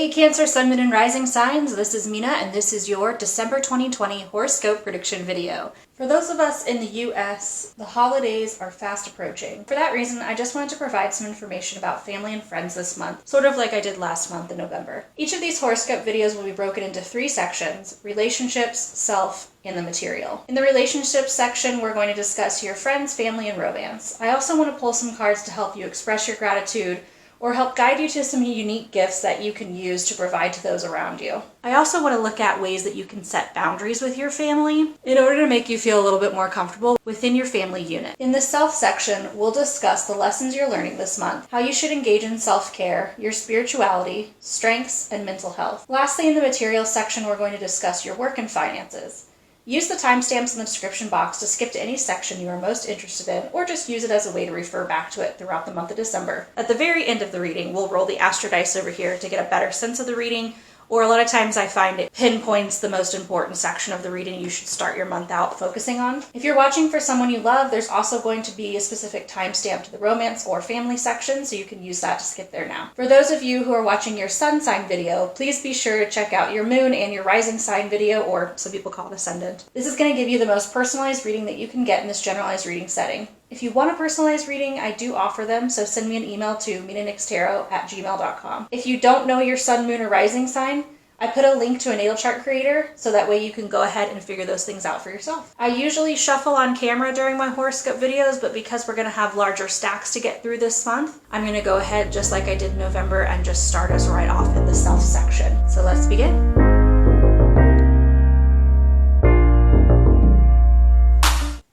Hey Cancer, Sun, Moon, and Rising signs, this is Mina, and this is your December 2020 horoscope prediction video. For those of us in the US, the holidays are fast approaching. For that reason, I just wanted to provide some information about family and friends this month, sort of like I did last month in November. Each of these horoscope videos will be broken into 3 sections: relationships, self, and the material. In the relationships section, we're going to discuss your friends, family, and romance. I also want to pull some cards to help you express your gratitude or help guide you to some unique gifts that you can use to provide to those around you. I also want to look at ways that you can set boundaries with your family in order to make you feel a little bit more comfortable within your family unit. In the self section, we'll discuss the lessons you're learning this month, how you should engage in self-care, your spirituality, strengths, and mental health. Lastly, in the material section, we're going to discuss your work and finances. Use the timestamps in the description box to skip to any section you are most interested in, or just use it as a way to refer back to it throughout the month of December. At the very end of the reading, we'll roll the astro dice over here to get a better sense of the reading, or a lot of times I find it pinpoints the most important section of the reading you should start your month out focusing on. If you're watching for someone you love, there's also going to be a specific timestamp to the romance or family section, so you can use that to skip there now. For those of you who are watching your sun sign video, please be sure to check out your moon and your rising sign video, or some people call it ascendant. This is going to give you the most personalized reading that you can get in this generalized reading setting. If you want a personalized reading, I do offer them, so send me an email to minanixtarot@gmail.com. If you don't know your sun, moon, or rising sign, I put a link to a natal chart creator, so that way you can go ahead and figure those things out for yourself. I usually shuffle on camera during my horoscope videos, but because we're going to have larger stacks to get through this month, I'm going to go ahead just like I did in November and just start us right off in the self section. So let's begin.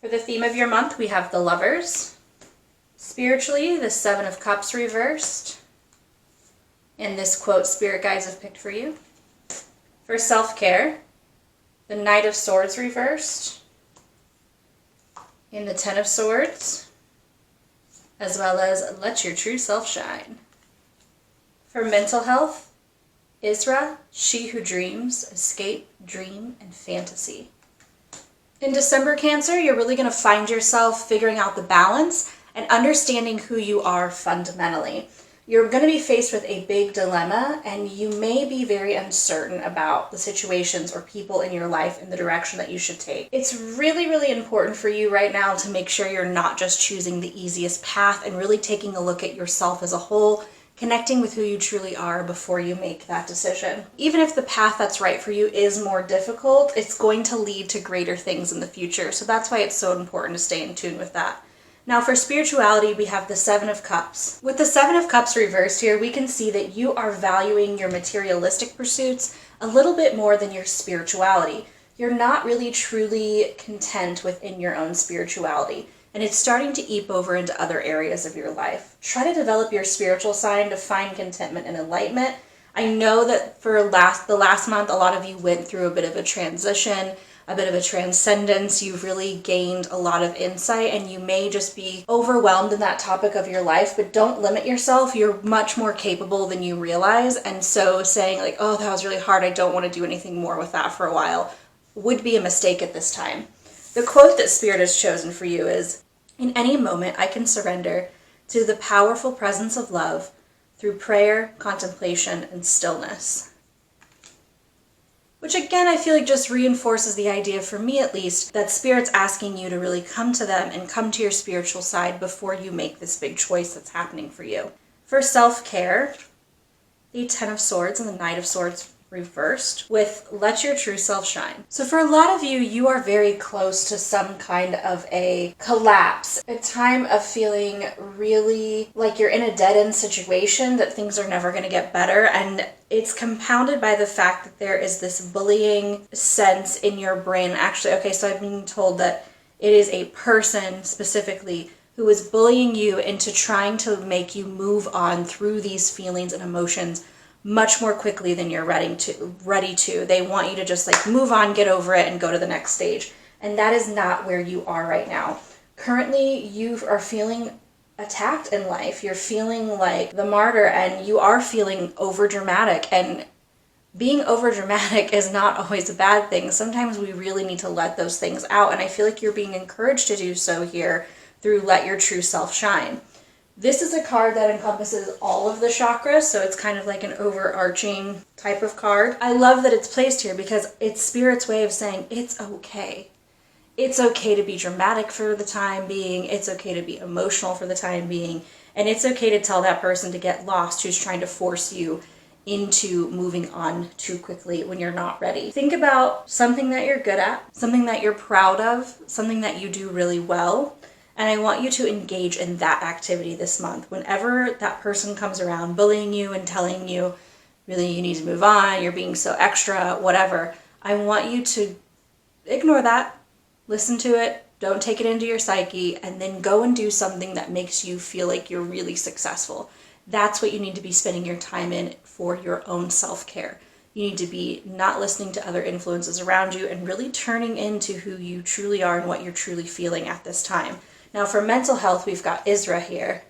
For the theme of your month, we have the Lovers. Spiritually, the 7 of Cups reversed. And this quote Spirit Guides have picked for you. For self-care, the Knight of Swords reversed. And the 10 of Swords. As well as Let Your True Self Shine. For mental health, Isra, She Who Dreams, Escape, Dream, and Fantasy. In December, Cancer, you're really going to find yourself figuring out the balance and understanding who you are fundamentally. You're going to be faced with a big dilemma, and you may be very uncertain about the situations or people in your life and the direction that you should take. It's really, really important for you right now to make sure you're not just choosing the easiest path and really taking a look at yourself as a whole, connecting with who you truly are before you make that decision. Even if the path that's right for you is more difficult, it's going to lead to greater things in the future. So that's why it's so important to stay in tune with that. Now for spirituality, we have the 7 of Cups. With the 7 of Cups reversed here, we can see that you are valuing your materialistic pursuits a little bit more than your spirituality. You're not really truly content within your own spirituality, and it's starting to eep over into other areas of your life. Try to develop your spiritual side to find contentment and enlightenment. I know that for the last month, a lot of you went through a bit of a transition, a bit of a transcendence. You've really gained a lot of insight, and you may just be overwhelmed in that topic of your life, but don't limit yourself. You're much more capable than you realize, and so saying like, oh, that was really hard, I don't want to do anything more with that for a while, would be a mistake at this time. The quote that Spirit has chosen for you is, "In any moment I can surrender to the powerful presence of love through prayer, contemplation, and stillness." Which again, I feel like just reinforces the idea, for me at least, that Spirit's asking you to really come to them and come to your spiritual side before you make this big choice that's happening for you. For self-care, the 10 of Swords and the Knight of Swords reversed with Let Your True Self Shine. So for a lot of you, you are very close to some kind of a collapse, a time of feeling really like you're in a dead-end situation, that things are never going to get better, and it's compounded by the fact that there is this bullying sense in your brain. Actually, okay, so I've been told that it is a person specifically who is bullying you into trying to make you move on through these feelings and emotions much more quickly than you're ready to. They want you to just like move on, get over it, and go to the next stage. And that is not where you are right now. Currently, you are feeling attacked in life. You're feeling like the martyr, and you are feeling overdramatic. And being overdramatic is not always a bad thing. Sometimes we really need to let those things out. And I feel like you're being encouraged to do so here through Let Your True Self Shine. This is a card that encompasses all of the chakras, so it's kind of like an overarching type of card. I love that it's placed here because it's Spirit's way of saying it's okay. It's okay to be dramatic for the time being. It's okay to be emotional for the time being. And it's okay to tell that person to get lost who's trying to force you into moving on too quickly when you're not ready. Think about something that you're good at, something that you're proud of, something that you do really well. And I want you to engage in that activity this month. Whenever that person comes around bullying you and telling you, really, you need to move on, you're being so extra, whatever, I want you to ignore that, listen to it, don't take it into your psyche, and then go and do something that makes you feel like you're really successful. That's what you need to be spending your time in for your own self-care. You need to be not listening to other influences around you and really turning into who you truly are and what you're truly feeling at this time. Now for mental health, we've got Isra here.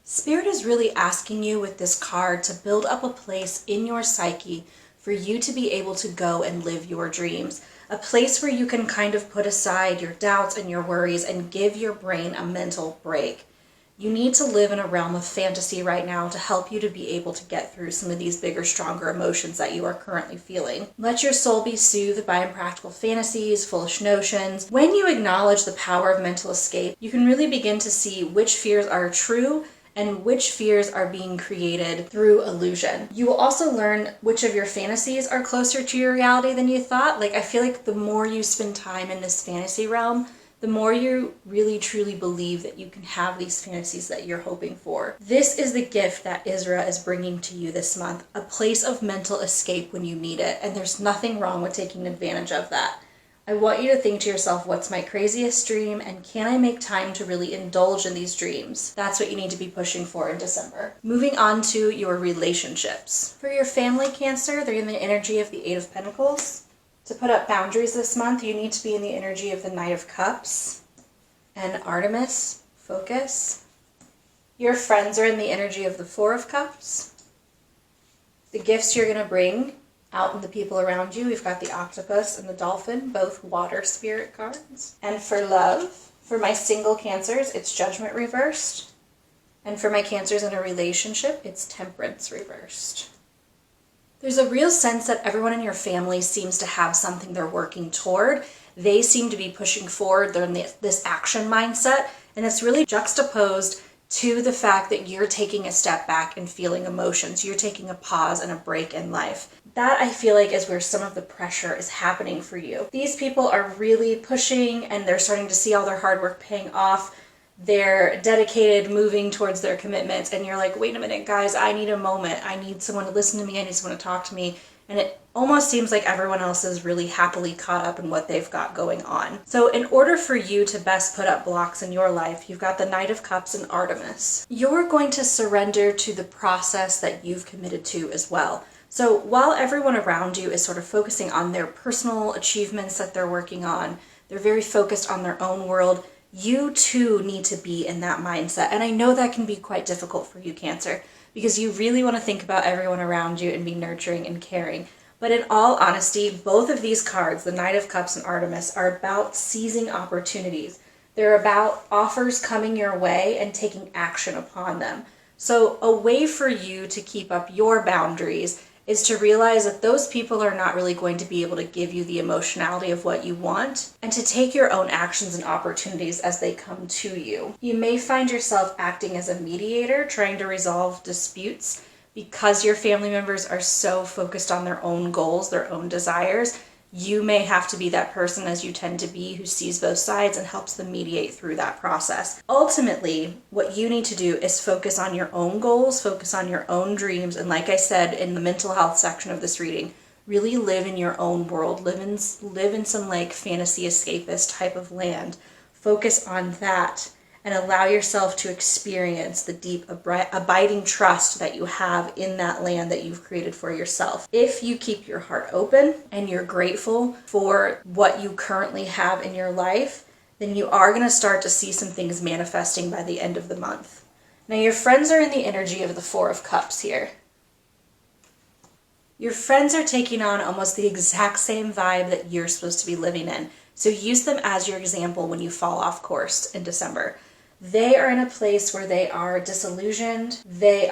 Spirit is really asking you with this card to build up a place in your psyche for you to be able to go and live your dreams. A place where you can kind of put aside your doubts and your worries and give your brain a mental break. You need to live in a realm of fantasy right now to help you to be able to get through some of these bigger, stronger emotions that you are currently feeling. Let your soul be soothed by impractical fantasies, foolish notions. When you acknowledge the power of mental escape, you can really begin to see which fears are true and which fears are being created through illusion. You will also learn which of your fantasies are closer to your reality than you thought. Like, I feel like the more you spend time in this fantasy realm, the more you really truly believe that you can have these fantasies that you're hoping for. This is the gift that Isra is bringing to you this month, a place of mental escape when you need it, and there's nothing wrong with taking advantage of that. I want you to think to yourself, what's my craziest dream, and can I make time to really indulge in these dreams? That's what you need to be pushing for in December. Moving on to your relationships. For your family, Cancer, they're in the energy of the Eight of Pentacles. To put up boundaries this month, you need to be in the energy of the Knight of Cups and Artemis, focus. Your friends are in the energy of the Four of Cups. The gifts you're going to bring out in the people around you, we've got the Octopus and the Dolphin, both water spirit cards. And for love, for my single Cancers, it's Judgment reversed. And for my Cancers in a relationship, it's Temperance reversed. There's a real sense that everyone in your family seems to have something they're working toward. They seem to be pushing forward. They're in this action mindset, and it's really juxtaposed to the fact that you're taking a step back and feeling emotions. You're taking a pause and a break in life. That, I feel like, is where some of the pressure is happening for you. These people are really pushing, and they're starting to see all their hard work paying off. They're dedicated, moving towards their commitments, and you're like, wait a minute, guys, I need a moment. I need someone to listen to me. I need someone to talk to me. And it almost seems like everyone else is really happily caught up in what they've got going on. So in order for you to best put up blocks in your life, you've got the Knight of Cups and Artemis. You're going to surrender to the process that you've committed to as well. So while everyone around you is sort of focusing on their personal achievements that they're working on, they're very focused on their own world, you too need to be in that mindset. And I know that can be quite difficult for you, Cancer, because you really want to think about everyone around you and be nurturing and caring. But in all honesty, both of these cards, the Knight of Cups and Artemis, are about seizing opportunities. They're about offers coming your way and taking action upon them. So a way for you to keep up your boundaries is to realize that those people are not really going to be able to give you the emotionality of what you want, and to take your own actions and opportunities as they come to you. You may find yourself acting as a mediator, trying to resolve disputes because your family members are so focused on their own goals, their own desires. You may have to be that person, as you tend to be, who sees both sides and helps them mediate through that process. Ultimately, what you need to do is focus on your own goals, focus on your own dreams, and like I said in the mental health section of this reading, really live in your own world, live in some like fantasy escapist type of land. Focus on that and allow yourself to experience the deep, abiding trust that you have in that land that you've created for yourself. If you keep your heart open and you're grateful for what you currently have in your life, then you are going to start to see some things manifesting by the end of the month. Now, your friends are in the energy of the Four of Cups here. Your friends are taking on almost the exact same vibe that you're supposed to be living in. So use them as your example when you fall off course in December. They are in a place where they are disillusioned. They've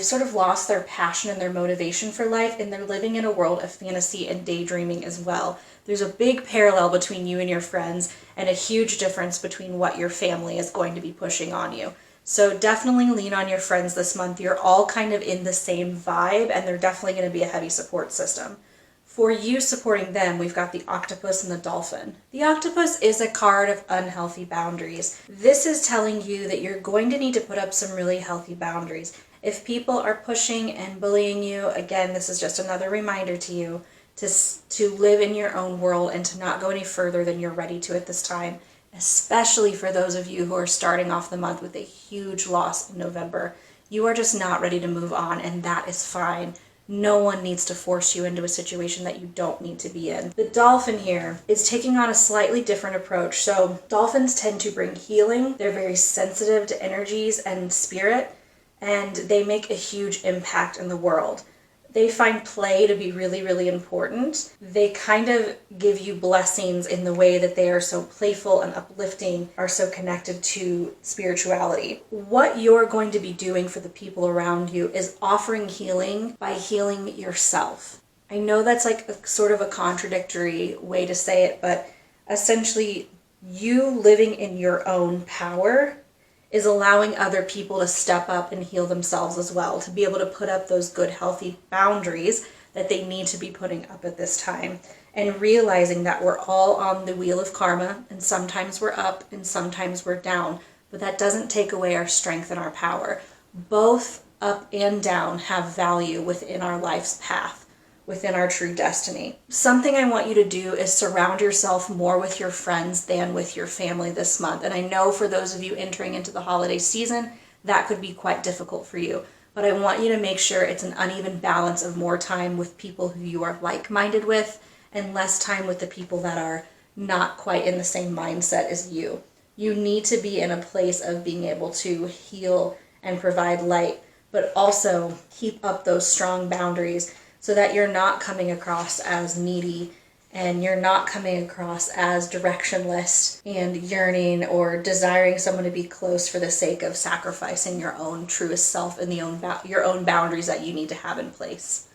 sort of lost their passion and their motivation for life, and they're living in a world of fantasy and daydreaming as well. There's a big parallel between you and your friends, and a huge difference between what your family is going to be pushing on you. So definitely lean on your friends this month. You're all kind of in the same vibe, and they're definitely going to be a heavy support system. For you supporting them, we've got the octopus and the dolphin. The octopus is a card of unhealthy boundaries. This is telling you that you're going to need to put up some really healthy boundaries. If people are pushing and bullying you, again, this is just another reminder to you to live in your own world and to not go any further than you're ready to at this time, especially for those of you who are starting off the month with a huge loss in November. You are just not ready to move on, and that is fine. No one needs to force you into a situation that you don't need to be in. The dolphin here is taking on a slightly different approach. So dolphins tend to bring healing. They're very sensitive to energies and spirit, and they make a huge impact in the world. They find play to be really, really important. They kind of give you blessings in the way that they are so playful and uplifting, are so connected to spirituality. What you're going to be doing for the people around you is offering healing by healing yourself. I know that's like a sort of a contradictory way to say it, but essentially you living in your own power is allowing other people to step up and heal themselves as well, to be able to put up those good, healthy boundaries that they need to be putting up at this time. And realizing that we're all on the wheel of karma, and sometimes we're up and sometimes we're down, but that doesn't take away our strength and our power. Both up and down have value within our life's path, within our true destiny. Something I want you to do is surround yourself more with your friends than with your family this month. And I know for those of you entering into the holiday season, that could be quite difficult for you. But I want you to make sure it's an uneven balance of more time with people who you are like-minded with and less time with the people that are not quite in the same mindset as you. You need to be in a place of being able to heal and provide light, but also keep up those strong boundaries so that you're not coming across as needy and you're not coming across as directionless and yearning or desiring someone to be close for the sake of sacrificing your own truest self and your own boundaries that you need to have in place.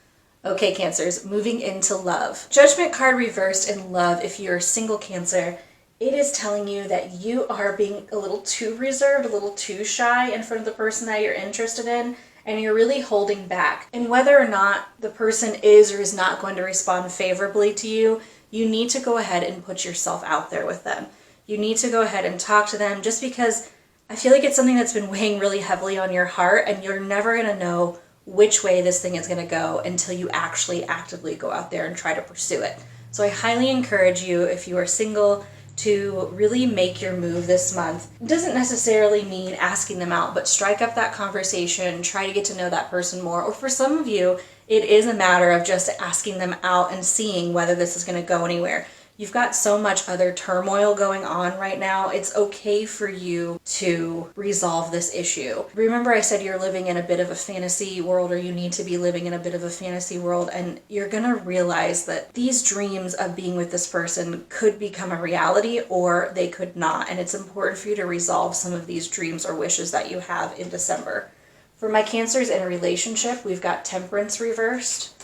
Okay, Cancers, moving into love. Judgment card reversed in love. If you're a single Cancer, it is telling you that you are being a little too reserved, a little too shy in front of the person that you're interested in, and you're really holding back. And whether or not the person is or is not going to respond favorably to you, you need to go ahead and put yourself out there with them. You need to go ahead and talk to them, just because I feel like it's something that's been weighing really heavily on your heart, and you're never going to know which way this thing is going to go until you actually actively go out there and try to pursue it. So I highly encourage you, if you are single, to really make your move this month. It doesn't necessarily mean asking them out, but strike up that conversation, try to get to know that person more. Or for some of you, it is a matter of just asking them out and seeing whether this is going to go anywhere. You've got so much other turmoil going on right now. It's okay for you to resolve this issue. Remember, I said you're living in a bit of a fantasy world, or you need to be living in a bit of a fantasy world, and you're gonna realize that these dreams of being with this person could become a reality or they could not. And it's important for you to resolve some of these dreams or wishes that you have in December. For my Cancers in a relationship, we've got Temperance reversed.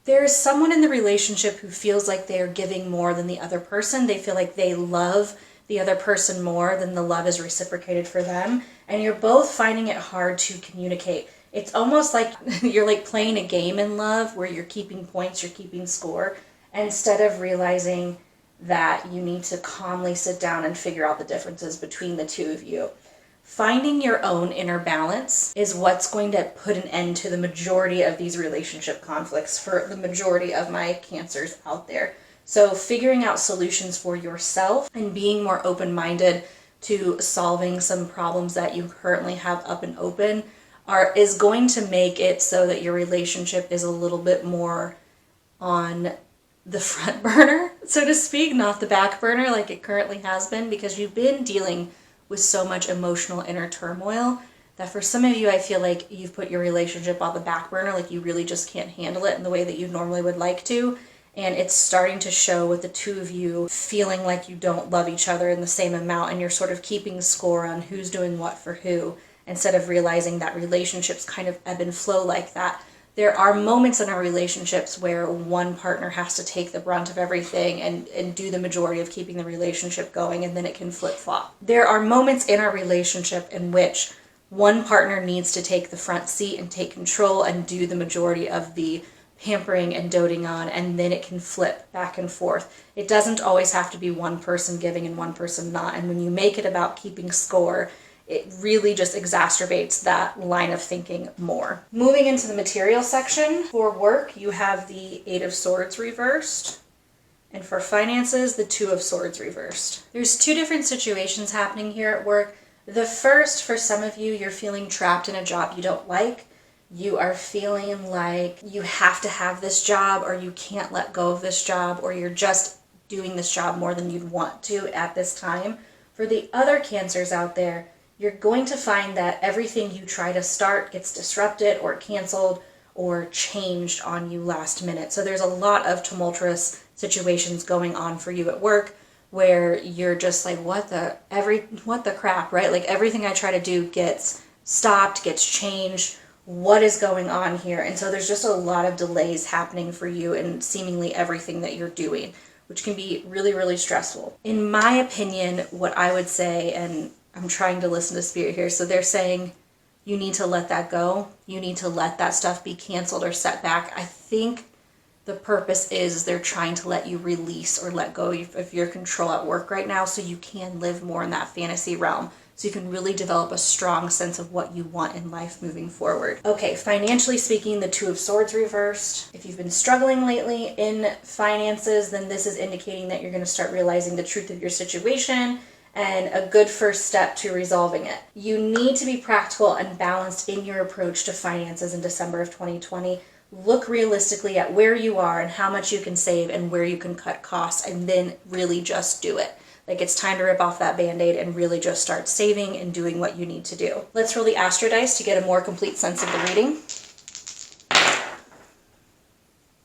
There is someone in the relationship who feels like they are giving more than the other person. They feel like they love the other person more than the love is reciprocated for them. And you're both finding it hard to communicate. It's almost like you're like playing a game in love where you're keeping points, you're keeping score, instead of realizing that you need to calmly sit down and figure out the differences between the two of you. Finding your own inner balance is what's going to put an end to the majority of these relationship conflicts for the majority of my Cancers out there. So figuring out solutions for yourself and being more open-minded to solving some problems that you currently have up and open is going to make it so that your relationship is a little bit more on the front burner, so to speak, not the back burner like it currently has been, because you've been dealing with so much emotional inner turmoil that for some of you, I feel like you've put your relationship on the back burner, like you really just can't handle it in the way that you normally would like to. And it's starting to show with the two of you feeling like you don't love each other in the same amount, and you're sort of keeping score on who's doing what for who, instead of realizing that relationships kind of ebb and flow like that. There are moments in our relationships where one partner has to take the brunt of everything and do the majority of keeping the relationship going, and then it can flip-flop. There are moments in our relationship in which one partner needs to take the front seat and take control and do the majority of the pampering and doting on, and then it can flip back and forth. It doesn't always have to be one person giving and one person not, and when you make it about keeping score, it really just exacerbates that line of thinking more. Moving into the material section, for work you have the 8 of Swords reversed, and for finances the 2 of Swords reversed. There's 2 different situations happening here at work. The first, for some of you, you're feeling trapped in a job you don't like. You are feeling like you have to have this job, or you can't let go of this job, or you're just doing this job more than you'd want to at this time. For the other Cancers out there, you're going to find that everything you try to start gets disrupted or canceled or changed on you last minute. So there's a lot of tumultuous situations going on for you at work where you're just like, what the crap, right? Like everything I try to do gets stopped, gets changed. What is going on here? And so there's just a lot of delays happening for you in seemingly everything that you're doing, which can be really, really stressful. In my opinion, what I would say, and I'm trying to listen to Spirit here, so they're saying you need to let that go. You need to let that stuff be canceled or set back. I think the purpose is they're trying to let you release or let go of your control at work right now, so you can live more in that fantasy realm, so you can really develop a strong sense of what you want in life moving forward. Okay, financially speaking, the 2 of Swords reversed. If you've been struggling lately in finances, then this is indicating that you're going to start realizing the truth of your situation and a good first step to resolving it. You need to be practical and balanced in your approach to finances in December of 2020. Look realistically at where you are and how much you can save and where you can cut costs, and then really just do it. Like, it's time to rip off that Band-Aid and really just start saving and doing what you need to do. Let's roll the Astro Dice to get a more complete sense of the reading.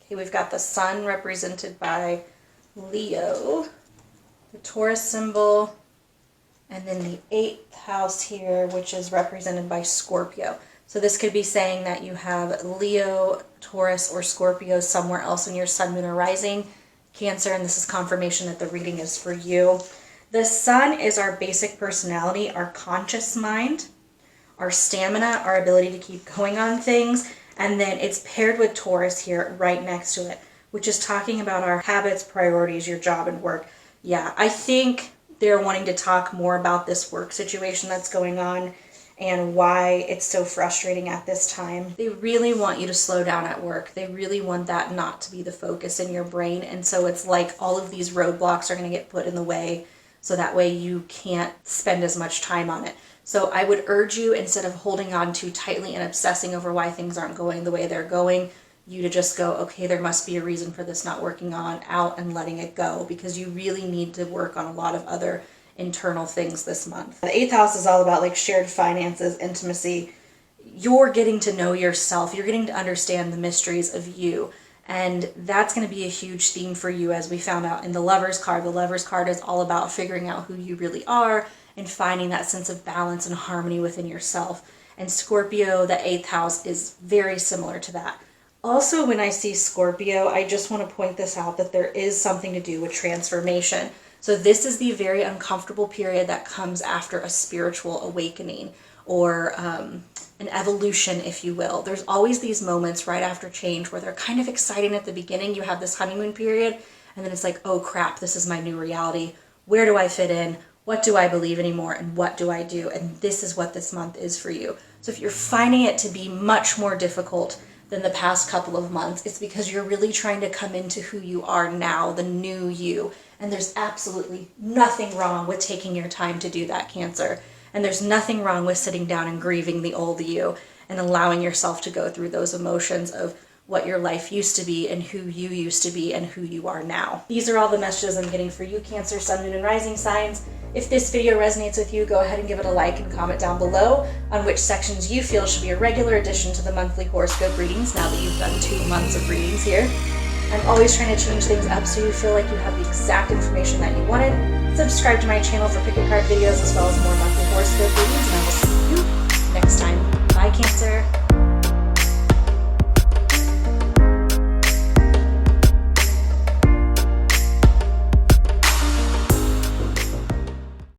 Okay, we've got the Sun represented by Leo, the Taurus symbol, and then the 8th house here, which is represented by Scorpio. So this could be saying that you have Leo, Taurus, or Scorpio somewhere else in your Sun, Moon, or Rising, Cancer, and this is confirmation that the reading is for you. The Sun is our basic personality, our conscious mind, our stamina, our ability to keep going on things, and then it's paired with Taurus here right next to it, which is talking about our habits, priorities, your job, and work. Yeah, I think they're wanting to talk more about this work situation that's going on and why it's so frustrating at this time. They really want you to slow down at work. They really want that not to be the focus in your brain. And so it's like all of these roadblocks are going to get put in the way, so that way you can't spend as much time on it. So I would urge you, instead of holding on too tightly and obsessing over why things aren't going the way they're going, you to just go, okay, there must be a reason for this not working out, and letting it go, because you really need to work on a lot of other internal things this month. The 8th house is all about like shared finances, intimacy. You're getting to know yourself. You're getting to understand the mysteries of you. And that's going to be a huge theme for you, as we found out in the Lover's card. The Lover's card is all about figuring out who you really are and finding that sense of balance and harmony within yourself. And Scorpio, the 8th house, is very similar to that. Also, when I see Scorpio, I just want to point this out, that there is something to do with transformation. So this is the very uncomfortable period that comes after a spiritual awakening, or an evolution, if you will. There's always these moments right after change where they're kind of exciting at the beginning. You have this honeymoon period, and then it's like, oh crap, this is my new reality. Where do I fit in? What do I believe anymore? And what do I do? And this is what this month is for you. So if you're finding it to be much more difficult than the past couple of months, it's because you're really trying to come into who you are now, the new you. And there's absolutely nothing wrong with taking your time to do that, Cancer. And there's nothing wrong with sitting down and grieving the old you and allowing yourself to go through those emotions of what your life used to be and who you used to be and who you are now. These are all the messages I'm getting for you, Cancer, Sun, Moon, and Rising signs. If this video resonates with you, go ahead and give it a like and comment down below on which sections you feel should be a regular addition to the monthly horoscope readings, now that you've done 2 months of readings here. I'm always trying to change things up so you feel like you have the exact information that you wanted. Subscribe to my channel for pick a card videos as well as more monthly horoscope readings, and I will see you next time. Bye, Cancer.